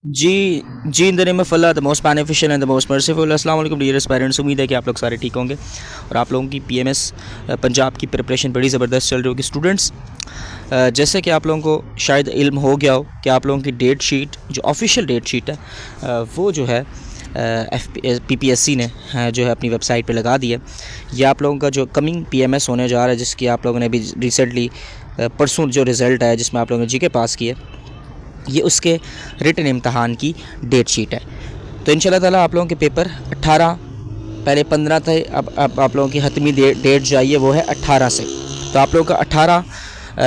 जी जी, in the name of Allah the most beneficial and the most merciful. अस्सलाम वालेकुम dearest parents, उम्मीद है कि आप लोग सारे ठीक होंगे और आप लोगों की पीएमएस पंजाब की प्रिपरेशन बड़ी ज़बरदस्त चल रही होगी। स्टूडेंट्स, जैसे कि आप लोगों को शायद इल्म हो गया हो कि आप लोगों की डेट शीट, जो ऑफिशियल डेट शीट है, वो जो है पीपीएससी ने जो है अपनी वेबसाइट पे लगा दी है। ये आप लोगों का जो कमिंग पीएमएस होने जा रहा है, जिसकी आप लोगों ने अभी रिसेंटली परसों जो रिज़ल्ट आया जिसमें आप लोगों ने जीके पास किए, ये उसके रिटन इम्तहान की डेट शीट है। तो इंशाल्लाह ताला आप लोगों के पेपर 18, पहले 15 थे, अब आप लोगों की हतमी डेट जो आई है वो है 18 से। तो आप लोगों का 18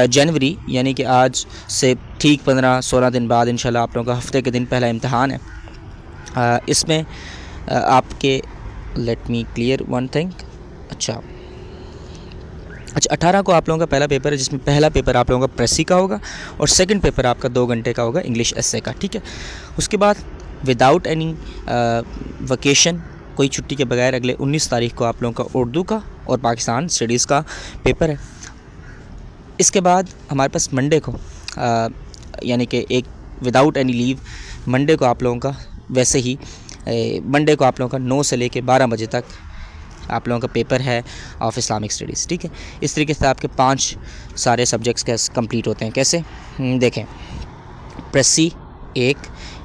जनवरी यानी कि आज से ठीक 15-16 दिन बाद इंशाल्लाह आप लोगों का हफ्ते के दिन पहला इम्तहान है। इसमें आपके, let me clear one thing, अच्छा 18 को आप लोगों का पहला पेपर है, जिसमें पहला पेपर आप लोगों का प्रेसी का होगा और सेकंड पेपर आपका 2 घंटे का होगा इंग्लिश एस्से का, ठीक है। उसके बाद विदाउट एनी वकेशन, कोई छुट्टी के बगैर, अगले 19 तारीख को आप लोगों का उर्दू का और पाकिस्तान स्टडीज़ का पेपर है। इसके बाद हमारे पास मंडे को यानी कि एक विदाउट एनी लीव मंडे को आप लोगों का वैसे ही मंडे को आप लोगों का 9 से लेकर 12 बजे तक आप लोगों का पेपर है ऑफ इस्लामिक स्टडीज़, ठीक है। इस तरीके से आपके 5 सारे सब्जेक्ट्स कैसे कंप्लीट होते हैं, कैसे देखें, प्रेसी 1,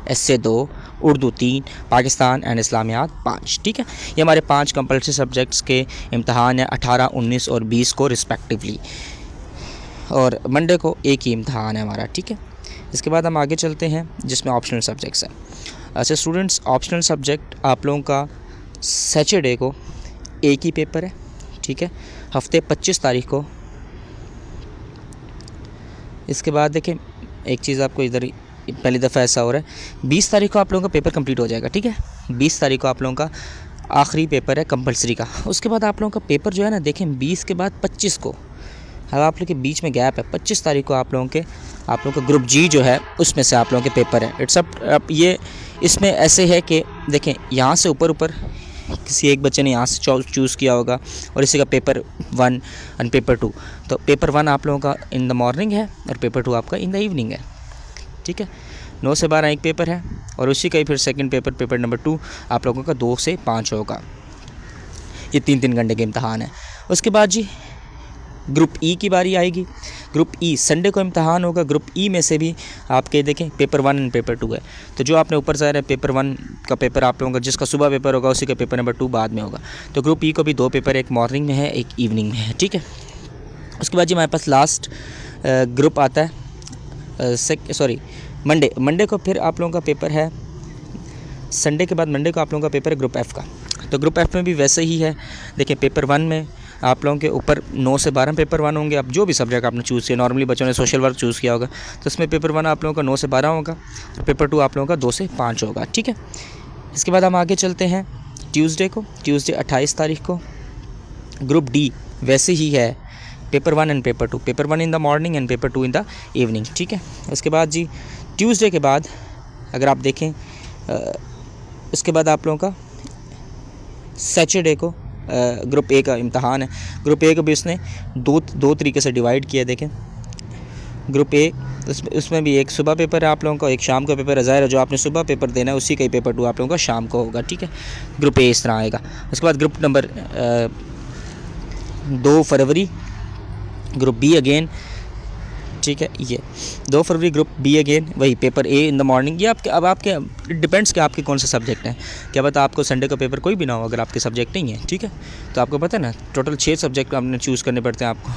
एस्से 2, उर्दू 3, पाकिस्तान एंड इस्लामियात 5, ठीक है। ये हमारे 5 कंपल्सरी सब्जेक्ट्स के इम्तहान है 18, 19 और 20 को रिस्पेक्टिवली, और मंडे को एक ही इम्तहान है हमारा, ठीक है। इसके बाद हम आगे चलते हैं जिसमें ऑप्शनल सब्जेक्ट्स हैं। अच्छा स्टूडेंट्स, ऑप्शनल सब्जेक्ट आप लोगों का सैटरडे को एक ही पेपर है, ठीक है, हफ्ते 25 तारीख को। इसके बाद देखें, एक चीज़ आपको इधर पहली दफ़ा ऐसा हो रहा है, 20 तारीख को आप लोगों का पेपर कंप्लीट हो जाएगा, ठीक है। 20 तारीख को आप लोगों का आखिरी पेपर है कंपलसरी का। उसके बाद आप लोगों का पेपर जो है ना, देखें 20 के बाद 25 को, अब आप लोग के बीच में गैप है, 25 तारीख को आप लोगों का ग्रुप जी जो है उसमें से आप लोगों के पेपर है। इट्स अप ये इसमें ऐसे है कि देखें, यहाँ से ऊपर किसी एक बच्चे ने यहाँ से चूज़ किया होगा और इसी का पेपर 1 एंड पेपर 2। तो पेपर 1 आप लोगों का इन द मॉर्निंग है और पेपर 2 आपका इन द इवनिंग है, ठीक है। 9 से 12 एक पेपर है और उसी का ही फिर सेकंड पेपर नंबर 2 आप लोगों का 2 से 5 होगा। ये 3-3 घंटे के इम्तहान है। उसके बाद जी ग्रुप ई की बारी आएगी। ग्रुप ई संडे को इम्तहान होगा। ग्रुप ई में से भी आपके देखें पेपर 1 एंड पेपर 2 है। तो जो आपने ऊपर ज़ाहिर है पेपर 1 का पेपर आप लोगों का जिसका सुबह पेपर होगा उसी का पेपर नंबर 2 बाद में होगा। तो ग्रुप ई को भी 2 पेपर, एक मॉर्निंग में है एक इवनिंग में है, ठीक है। उसके बाद जी हमारे पास लास्ट ग्रुप आता है मंडे को फिर आप लोगों का पेपर है। संडे के बाद मंडे को आप लोगों का पेपर है ग्रुप एफ़ का। तो ग्रुप एफ़ में भी वैसे ही है। देखिए पेपर 1 में आप लोगों के ऊपर 9 से 12 पेपर 1 होंगे। अब जो भी सब्जेक्ट आपने चूज़ किया, नॉर्मली बच्चों ने सोशल वर्क चूज़ किया होगा, तो उसमें पेपर 1 आप लोगों का 9 से 12 होगा और पेपर 2 आप लोगों का 2 से 5 होगा, ठीक है। इसके बाद हम आगे चलते हैं ट्यूसडे 28 तारीख को ग्रुप डी वैसे ही है, paper 1 and paper 2, paper 1 in the morning and paper 2 in the evening, ठीक है। उसके बाद जी ट्यूसडे के बाद अगर आप देखें, उसके बाद आप लोगों का सैटरडे को ग्रुप ए का इम्तहान है। ग्रुप ए को भी उसने दो तरीके से डिवाइड किया। देखें ग्रुप ए उसमें भी एक सुबह पेपर है आप लोगों का, एक शाम का पेपर है। ज़ाहिर है जो आपने सुबह पेपर देना है उसी का ही पेपर 2 आप लोगों का शाम को होगा, ठीक है। ग्रुप ए इस तरह आएगा। उसके बाद group number 2 February group be again, ठीक है। ये 2 फरवरी ग्रुप बी अगेन, वही paper A in the morning. ये आपके डिपेंड्स कि आपके कौन से सब्जेक्ट हैं। क्या पता आपको संडे का पेपर कोई भी ना हो अगर आपके सब्जेक्ट नहीं है, ठीक है। तो आपको पता है ना, टोटल 6 सब्जेक्ट आपने चूज़ करने पड़ते हैं आपको,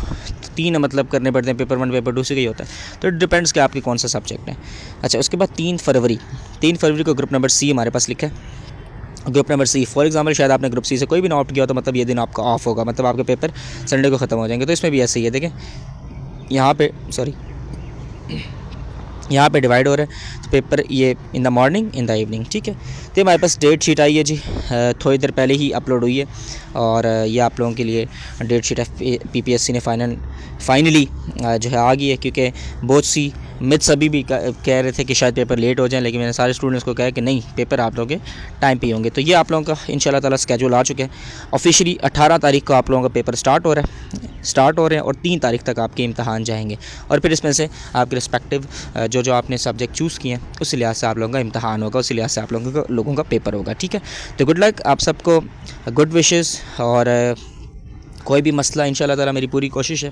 3 मतलब करने पड़ते हैं, पेपर 1 पेपर 2 से ही होता है। तो डिपेंड्स कि आपके कौन सा सब्जेक्ट है। अच्छा उसके बाद 3 फरवरी को ग्रुप नंबर सी हमारे पास लिखा है। Group number C, for example शायद आपने ग्रुप सी से कोई भी ना ऑप्ट किया हो, तो मतलब ये दिन आपका ऑफ होगा, मतलब आपके पेपर संडे को ख़त्म हो जाएंगे। तो इसमें भी ऐसे ही है। देखें यहाँ पे डिवाइड हो रहा है, तो पेपर ये in the morning in the evening, ठीक है। तो हमारे पास डेट शीट आई है जी, थोड़ी देर पहले ही अपलोड हुई है और ये आप लोगों के लिए डेट शीट पीपीएससी ने फाइनली जो है आ गई है। क्योंकि बहुत सी मिथ्स अभी भी कह रहे थे कि शायद पेपर लेट हो जाए, लेकिन मैंने सारे स्टूडेंट्स को कहा कि नहीं, पेपर आप लोगों के टाइम पे होंगे। तो ये आप लोगों का इंशाल्लाह ताला स्केड्यूल आ चुके हैं। ऑफिशियली 18 तारीख को आप लोगों का पेपर स्टार्ट हो रहे हैं और 3 तारीख तक आपके इम्तहान जाएंगे और फिर इसमें से आपके रिस्पेक्टिव जो आपने सब्जेक्ट चूज़ किए हैं है, उस लिहाज से आप लोगों का इम्तहान होगा, उस लिहाज से आप लोगों का पेपर होगा। ठीक है, तो गुड लक आप सबको, गुड विशेस, और कोई भी मसला इंशाल्लाह ताला मेरी पूरी कोशिश है